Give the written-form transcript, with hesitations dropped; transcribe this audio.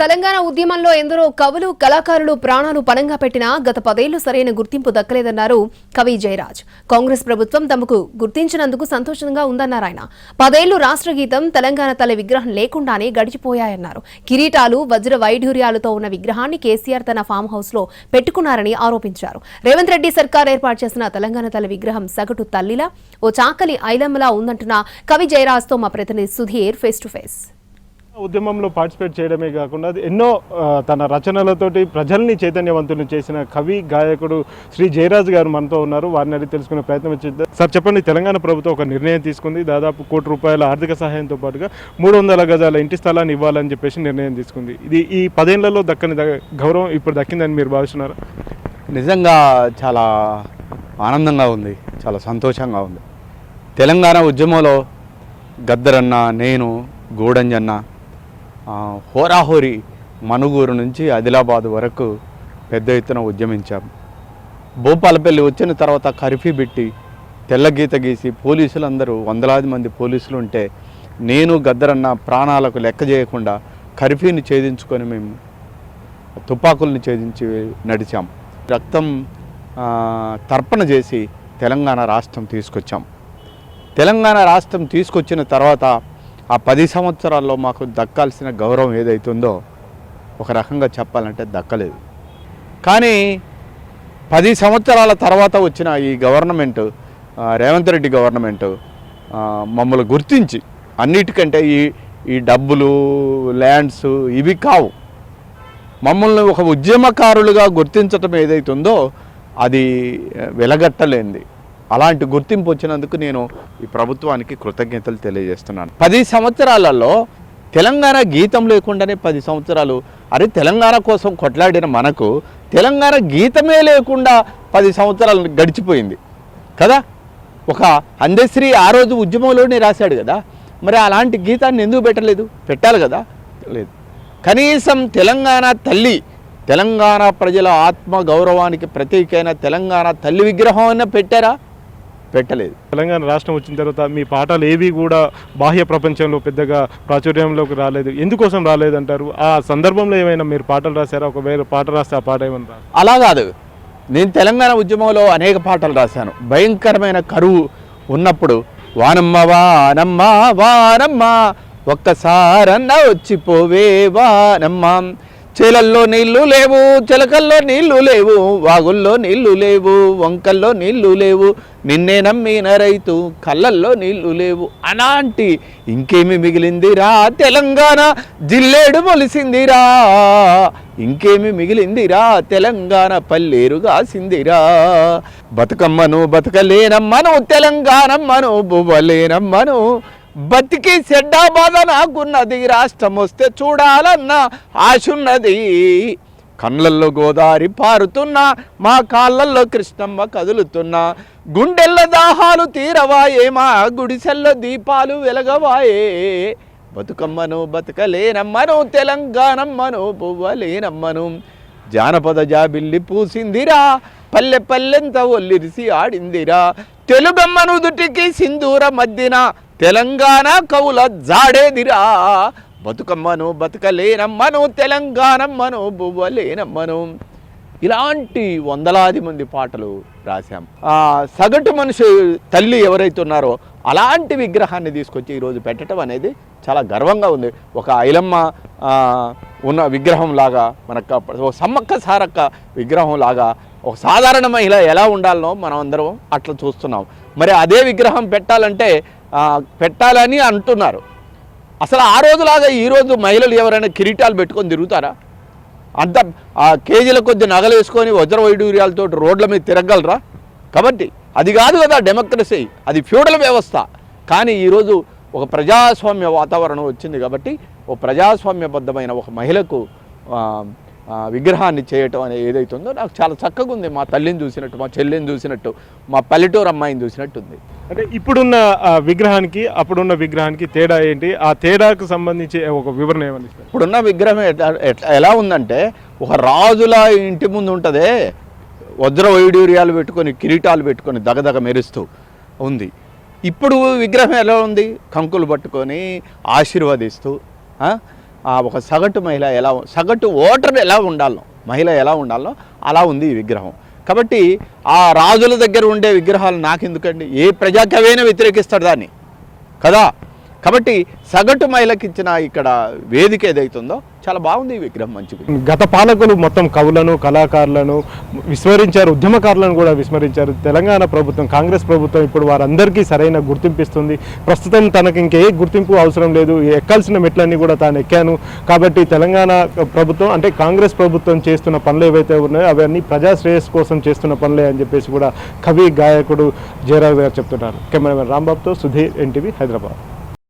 తెలంగాణ ఉద్యమంలో ఎందరో కవులు కళాకారులు ప్రాణాలు పణంగా పెట్టినా గత 10 ఏళ్లు సరైన గుర్తింపు దక్కలేదన్నారు కవి జయరాజ్. కాంగ్రెస్ ప్రభుత్వం తమకు గుర్తించినందుకు సంతోషంగా ఉందన్నారు ఆయన. 10 ఏళ్లు రాష్ట్ర గీతం తెలంగాణ తల్లి విగ్రహం లేకుండానే గడిచిపోయాయన్నారు. కిరీటాలు వజ్ర వైఢూర్యాలతో ఉన్న విగ్రహాన్ని కేసీఆర్ తన ఫామ్ హౌస్ లో పెట్టుకున్నారని ఆరోపించారు. రేవంత్ రెడ్డి సర్కార్ ఏర్పాటు చేసిన తెలంగాణ తల్లి విగ్రహం సగటు తల్లిలా ఓ చాకలి ఐలమ్మలా ఉందంటున్న కవి జయరాజ్ తో మా ప్రతినిధి సుధీర్ ఫేస్ టు ఫేస్. ఉద్యమంలో పార్టిసిపేట్ చేయడమే కాకుండా ఎన్నో తన రచనలతోటి ప్రజల్ని చైతన్యవంతులను చేసిన కవి గాయకుడు శ్రీ జయరాజ్ గారు మనతో ఉన్నారు. వారిని అడిగి తెలుసుకునే ప్రయత్నం చేద్దాం. సార్ చెప్పండి, తెలంగాణ ప్రభుత్వం ఒక నిర్ణయం తీసుకుంది. దాదాపు ₹1 కోటి ఆర్థిక సహాయంతో పాటుగా 300 గజాల ఇంటి స్థలాన్ని ఇవ్వాలని చెప్పేసి నిర్ణయం తీసుకుంది. ఇది ఈ 10 ఏళ్లలో దక్కని గౌరవం ఇప్పుడు దక్కిందని మీరు భావిస్తున్నారా? నిజంగా చాలా ఆనందంగా ఉంది, చాలా సంతోషంగా ఉంది. తెలంగాణ ఉద్యమంలో గద్దరన్న, నేను, గూడంజన్న హోరాహోరీ మనుగూరు నుంచి ఆదిలాబాద్ వరకు పెద్ద ఎత్తున ఉద్యమించాం. భూపాలపల్లి వచ్చిన తర్వాత కర్ఫ్యూ పెట్టి తెల్లగీత గీసి పోలీసులందరూ వందలాది మంది పోలీసులు ఉంటే నేను గద్దరన్న ప్రాణాలకు లెక్క చేయకుండా కర్ఫ్యూని ఛేదించుకొని మేము తుపాకుల్ని ఛేదించి నడిచాం. రక్తం తర్పణ చేసి తెలంగాణ రాష్ట్రం తీసుకొచ్చాం. తెలంగాణ రాష్ట్రం తీసుకొచ్చిన తర్వాత ఆ 10 సంవత్సరాల్లో మాకు దక్కాల్సిన గౌరవం ఏదైతుందో ఒక రకంగా చెప్పాలంటే దక్కలేదు. కానీ 10 సంవత్సరాల తర్వాత వచ్చిన ఈ గవర్నమెంట్, రేవంత్ రెడ్డి గవర్నమెంట్ మమ్మల్ని గుర్తించి అన్నిటికంటే ఈ డబ్బులు, ల్యాండ్స్ ఇవి కావు, మమ్మల్ని ఒక ఉద్యమకారులుగా గుర్తించటం ఏదైతుందో అది వెలగట్టలేంది. అలాంటి గుర్తింపు వచ్చినందుకు నేను ఈ ప్రభుత్వానికి కృతజ్ఞతలు తెలియజేస్తున్నాను. 10 సంవత్సరాలలో తెలంగాణ గీతం లేకుండానే 10 సంవత్సరాలు, అరే తెలంగాణ కోసం కొట్లాడిన మనకు తెలంగాణ గీతమే లేకుండా 10 సంవత్సరాలు గడిచిపోయింది కదా. ఒక అందశ్రీ ఆ రోజు ఉద్యమంలోనే రాశాడు కదా, మరి అలాంటి గీతాన్ని ఎందుకు పెట్టలేదు? పెట్టాలి కదా, లేదు. కనీసం తెలంగాణ తల్లి, తెలంగాణ ప్రజల ఆత్మ గౌరవానికి ప్రతీకైన తెలంగాణ తల్లి విగ్రహం అన్న పెట్టారా? పెట్టలేదు. తెలంగాణ రాష్ట్రం వచ్చిన తర్వాత మీ పాటలు ఏవి కూడా బాహ్య ప్రపంచంలో పెద్దగా ప్రాచుర్యంలోకి రాలేదు. ఎందుకోసం రాలేదంటారు? ఆ సందర్భంలో ఏమైనా మీరు పాటలు రాశారా? ఒకవేళ పాట రాస్తే ఆ పాట ఏమన్నా? అలా కాదు, నేను తెలంగాణ ఉద్యమంలో అనేక పాటలు రాశాను. భయంకరమైన కరువు ఉన్నప్పుడు వానమ్మ వానమ్మ వానమ్మ ఒక్కసారన్న వచ్చిపోవే వానమ్మ, చేలల్లో నీళ్లు లేవు, చిలకల్లో నీళ్లు లేవు, వాగుల్లో నీళ్లు లేవు, వంకల్లో నీళ్లు లేవు, నిన్నే నమ్మిన రైతు కళ్ళల్లో నీళ్లు లేవు. అలాంటి ఇంకేమి మిగిలిందిరా తెలంగాణ జిల్లేడు మొలిసిందిరా, ఇంకేమి మిగిలిందిరా తెలంగాణ పల్లేరు కాసిందిరా, బతుకమ్మను బతకలేనమ్మను తెలంగాణమ్మను బువ్వలేనమ్మను, బతికి చెడ్డా బాధ నాకున్నది, రాష్ట్రం వస్తే చూడాలన్న ఆశున్నది, కళ్ళల్లో గోదావరి పారుతున్నా, మా కాళ్ళల్లో కృష్ణమ్మ కదులుతున్నా, గుండెల్ల దాహాలు తీరవాయే, మా గుడిసెల్లో దీపాలు వెలగవాయే, బతుకమ్మను బతకలేనమ్మను తెలంగాణమ్మను పువ్వలేనమ్మను, జానపద జాబిల్లి పూసిందిరా, పల్లె పల్లెంత ఒల్లిరిసి ఆడిందిరా, తెలుగమ్మను దుటికి సింధూర మధ్యన తెలంగాణ కవుల జాడేదిరా, బతుకమ్మను బతకలేనమ్మను తెలంగాణమ్మను బువ్వలేనమ్మను. ఇలాంటి వందలాది మంది పాటలు రాశాం. సగటు మనిషి తల్లి ఎవరైతే ఉన్నారో అలాంటి విగ్రహాన్ని తీసుకొచ్చి ఈరోజు పెట్టడం అనేది చాలా గర్వంగా ఉంది. ఒక ఐలమ్మ ఉన్న విగ్రహం లాగా, మనకు సమ్మక్క సారక్క విగ్రహం లాగా ఒక సాధారణ మహిళ ఎలా ఉండాలనో మనం అందరం అట్లా చూస్తున్నాం. మరి అదే విగ్రహం పెట్టాలని అంటున్నారు. అసలు ఆ రోజులాగా ఈరోజు మహిళలు ఎవరైనా కిరీటాలు పెట్టుకొని తిరుగుతారా? అంత కేజీల కొద్ది నగలు వేసుకొని వజ్ర వైడూర్యాలతో రోడ్ల మీద తిరగలరా? కాబట్టి అది కాదు కదా డెమోక్రసీ, అది ఫ్యూడల్ వ్యవస్థ. కానీ ఈరోజు ఒక ప్రజాస్వామ్య వాతావరణం వచ్చింది కాబట్టి ఒక ప్రజాస్వామ్యబద్ధమైన ఒక మహిళకు విగ్రహాన్ని చేయటం అనేది ఏదైతుందో నాకు చాలా చక్కగా ఉంది. మా తల్లిని చూసినట్టు, మా చెల్లిని చూసినట్టు, మా పల్లెటూరు అమ్మాయిని చూసినట్టు ఉంది. అంటే ఇప్పుడున్న విగ్రహానికి అప్పుడున్న విగ్రహానికి తేడా ఏంటి? ఆ తేడాకు సంబంధించి ఒక వివరణ ఏమని? ఇప్పుడున్న విగ్రహం ఎలా ఉందంటే ఒక రాజుల ఇంటి ముందు ఉంటుందే, వజ్ర వైడూర్యాలు పెట్టుకొని కిరీటాలు పెట్టుకొని దగదగ మెరుస్తూ ఉంది. ఇప్పుడు విగ్రహం ఎలా ఉంది? కంకులు పట్టుకొని ఆశీర్వదిస్తూ ఒక సగటు మహిళ సగటు ఓటర్ ఎలా ఉండాలో, మహిళ ఎలా ఉండాలో అలా ఉంది ఈ విగ్రహం. కాబట్టి ఆ రాజుల దగ్గర ఉండే విగ్రహాలు నాకెందుకండి? ఏ ప్రజాకవైనా వ్యతిరేకిస్తాడు దాన్ని కదా. కాబట్టి సగటు మహిళకి ఇచ్చిన ఇక్కడ వేదిక ఏదైతుందో చాలా బాగుంది ఈ విగ్రహం, మంచిది. గత పాలకులు మొత్తం కవులను, కళాకారులను విస్మరించారు, ఉద్యమకారులను కూడా విస్మరించారు. తెలంగాణ ప్రభుత్వం, కాంగ్రెస్ ప్రభుత్వం ఇప్పుడు వారందరికీ సరైన గుర్తింపు ఇస్తుంది. ప్రస్తుతం తనకు ఇంకే గుర్తింపు అవసరం లేదు, ఎక్కాల్సిన మెట్లన్నీ కూడా తాను ఎక్కాను. కాబట్టి తెలంగాణ ప్రభుత్వం అంటే కాంగ్రెస్ ప్రభుత్వం చేస్తున్న పనులు ఏవైతే ఉన్నాయో అవన్నీ ప్రజా శ్రేయస్సు కోసం చేస్తున్న పనులే అని చెప్పేసి కూడా కవి గాయకుడు జయరాజ్ గారు చెప్తున్నారు. కెమెరామెన్ రాంబాబుతో సుధీర్, ఎన్టీవీ, హైదరాబాద్.